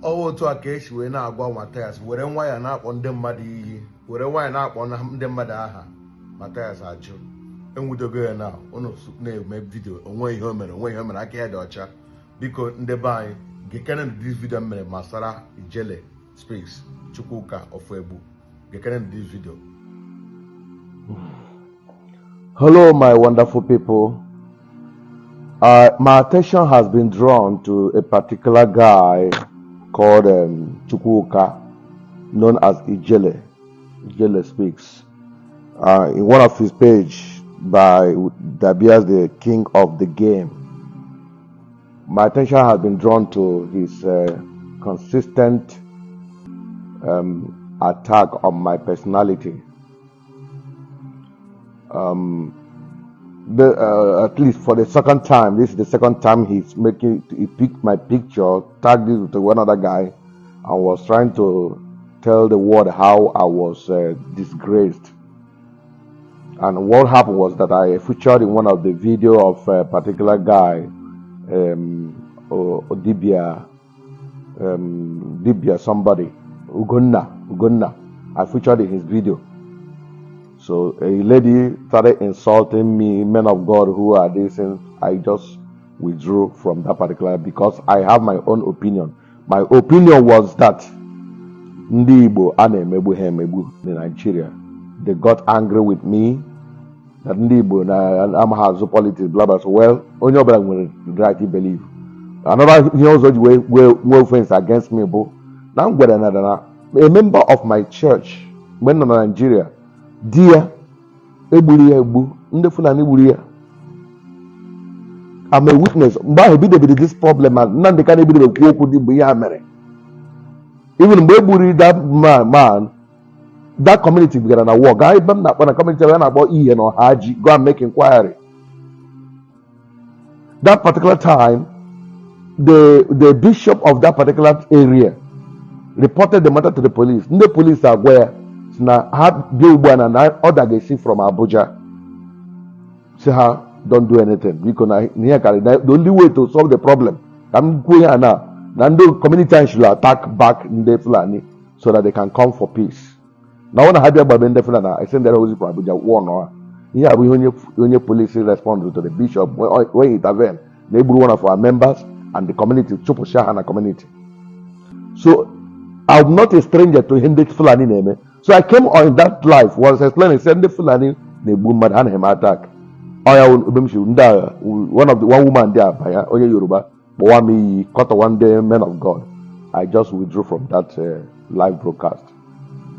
otu a ka esi wee na-agwa Mathias were nwa ya na-akpọ ndị mmadụ iyi, were nwa ya na-akpọ ndị mmadụ aha. Mathias ajụ enwudogo ya na ụnụ na-eme vidio onwe ihe o mere aka ya dị ọcha. Biko ndị be anyị gekene this video mere masara Ijele Speaks Chukwuka of Egbu. Gekene this video. Hello, my wonderful people. My attention has been drawn to a particular guy called Chukwuka, known as Ijele. Ijele Speaks. In one of his page by Dabias, the king of the game. My attention has been drawn to his consistent attack on my personality. At least for the second time, this is the second time he picked my picture, tagged it to one other guy, and was trying to tell the world how I was disgraced. And what happened was that I featured in one of the video of a particular guy, Dibia somebody, Ugonna. I featured in his video. So a lady started insulting me, men of God who are this, and I just withdrew from that particular because I have my own opinion. My opinion was that Ndi Igbo ana-emegbu ha emegbu in Nigeria. They got angry with me that Ndi Igbo na has politics, blah blah. So well, only other will rightly believe. Another he also way friends against me, but now a member of my church when in Nigeria. Dear, I'm a witness. This problem, none they can be the even that man, that community began a war. Guy, when a community about Ian or Haji, go and make inquiry. That particular time, the bishop of that particular area reported the matter to the police. The police are where. Now, have Bill and other they see from Abuja. Say, don't do anything. Because the only way to solve the problem, I'm going now. Now, the community should attack back in the Fulani so that they can come for peace. Now, when I have about the Fulani, I send that over from Abuja. One here, we only police respond to the bishop when he intervene. They bring one of our members and the community, Chupushahana community. So, I'm not a stranger to him, the Fulani name. So I came on that live, was explaining, said the Fulani, the woman had him attack. One woman there, Oya Yoruba, Bawami, caught one day, man of God. I just withdrew from that live broadcast.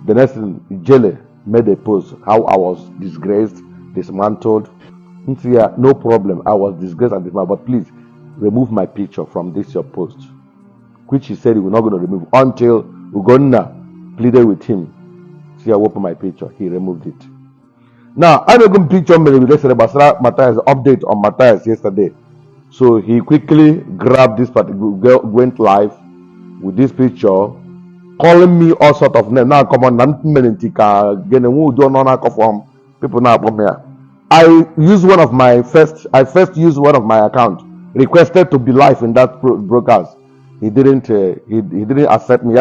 The next thing, Ijele made a post, how I was disgraced, dismantled. No problem, I was disgraced and dismantled, but please remove my picture from this your post. Which he said he was not going to remove until Ugonna pleaded with him. See, I opened my picture. He removed it. Now, I don't picture yesterday, Mathias update on Mathias yesterday. So he quickly grabbed this particular, went live with this picture, calling me all sort of names. Now, come on, people now come here. I first used one of my accounts, requested to be live in that broadcast. He didn't accept me.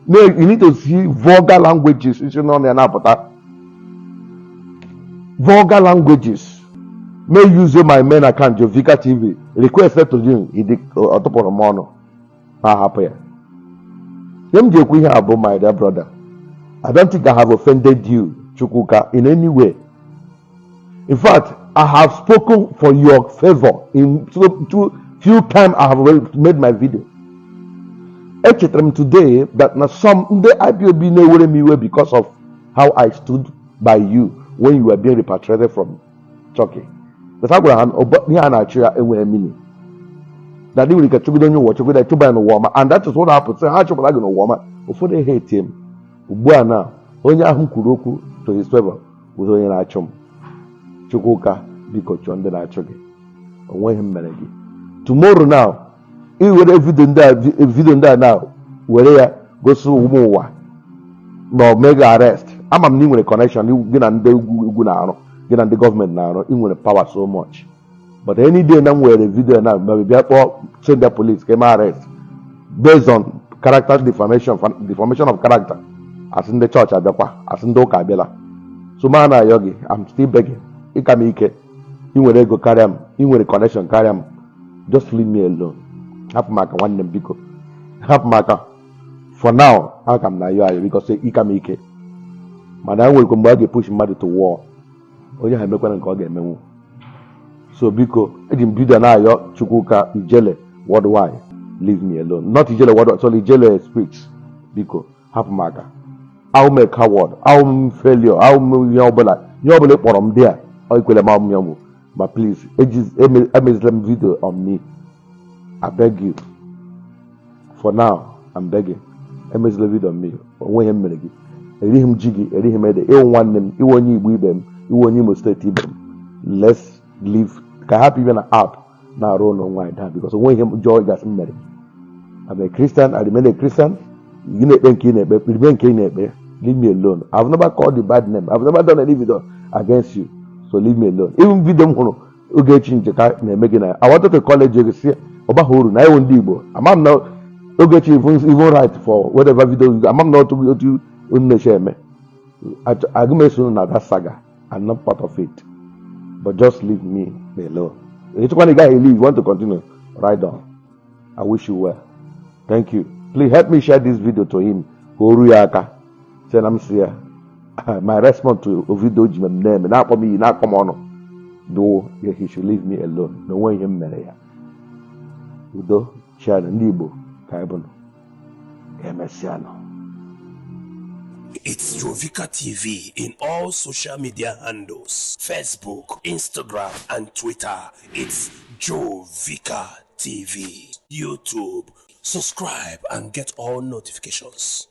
You need to see vulgar languages. Vulgar languages. May use my main account, Jovika TV. Requested to you. He did on top of the mono. My dear brother. I don't think I have offended you, Chukwuka, in any way. In fact, I have spoken for your favor in few times I have made my video. Today that now some the IPOB know me because of how I stood by you when you were being repatriated from Turkey. The fact that that they will get to watch with a tuba warmer, and that is what happened. Say, how should I go warmer? Before they hate him, Ubuana, Onya Kuroku to his favor with Onya Chum. Chukwuka, because John the Nachogi. Away him Melody. Tomorrow now. If we have video there now, where go through more, no mega arrest. I'm new with a connection. You get on the government now. You want the power so much. But any day now where the video now, maybe send the police came arrest based on character defamation of character. As in the church, as in the Kabila. So man, Yogi, I'm still begging. Ikamike, you will go carry him, you will connection carry him. Just leave me alone. Have Maka one name because have Maka. For now, how come now you are because say Ikamike. Madam will come back and push mother to war. Oh, you have no one call them. So Biko, Edim Buda na yo Chukuka Ijele worldwide. Leave me alone. Not Ijele worldwide, so Ijele speech. Biko, half marker. I'll make coward, I'll failure, I'll move Yobala from there. I'll equal amount yamu. But please, Muslim video on me. I beg you. For now, I'm begging. Muslim video on me. When him menegi. Eri him jiggy, eri him ede. E one them, e one you we them, e one you must stay them. Let's leave. Can happy even an app now run on why that because when him joy got married. I'm a Christian, I remain a Christian. You know, leave me alone. I've never called you bad name. I've never done any video against you. So leave me alone. Even video I wanted to call it Jegesi Obahuru. Now I won't do. I'm not even right for whatever video I'm not to do unshame. I go soon that saga. I'm not part of it. But just leave me alone. It's when the guy leave, you want to continue. Right on. I wish you well. Thank you. Please help me share this video to him. Goruyaka. Say I'm here. My response to video name. Not for me, not come on. Though he should leave me alone. No one him marry. Udo share the Nibo. Kaibono. Emesiano. It's Jovika TV in all social media handles, Facebook, Instagram, and Twitter. It's Jovika TV. YouTube. Subscribe and get all notifications.